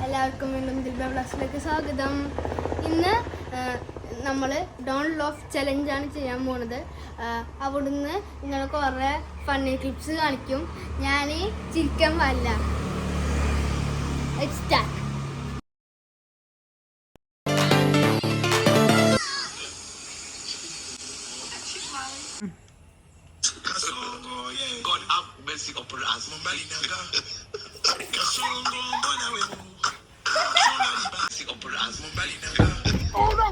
എല്ലാവർക്കും വീണ്ടും ദിൽബ ബ്ലാസിലേക്ക് സ്വാഗതം. ഇന്ന് നമ്മൾ ഡോൺ ലോഫ് ചലഞ്ചാണ് ചെയ്യാൻ പോകുന്നത്. അവിടുന്ന് നിങ്ങൾ കുറേ ഫണ്ണി ക്ലിപ്സ് കാണിക്കും. ഞാൻ ചിരിക്കാൻ പാടില്ല. Let's start. God have mercy upon us. Mercy upon us. Oh no!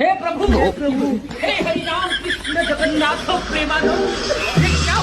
हे प्रभु हे हरि राम कृष्ण जगन्नाथ प्रेमानंद ये क्या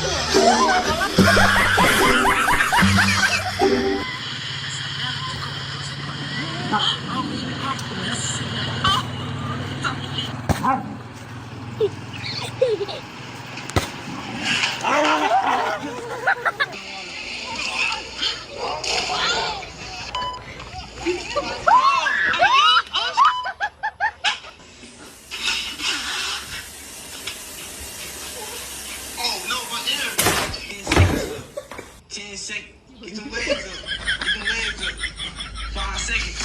Get them legs up. Get them legs up. 5 seconds.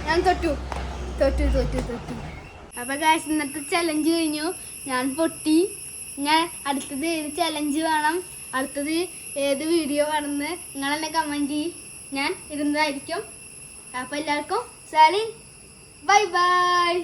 ഞാൻ തോറ്റു. അപ്പോൾ ഗായ്സ്, ഇന്നത്തെ ചലഞ്ച് കഴിഞ്ഞു. ഞാൻ പൊട്ടി. ഞാൻ അടുത്തത് ഏത് ചലഞ്ച് വേണം, അടുത്തത് ഏത് വീഡിയോ വേണമെന്ന് നിങ്ങളെന്നെ കമൻറ്റ് ചെയ്യും. ഞാൻ ഇരുന്നതായിരിക്കും. അപ്പോൾ എല്ലാവർക്കും സാലി, ബൈ ബൈ.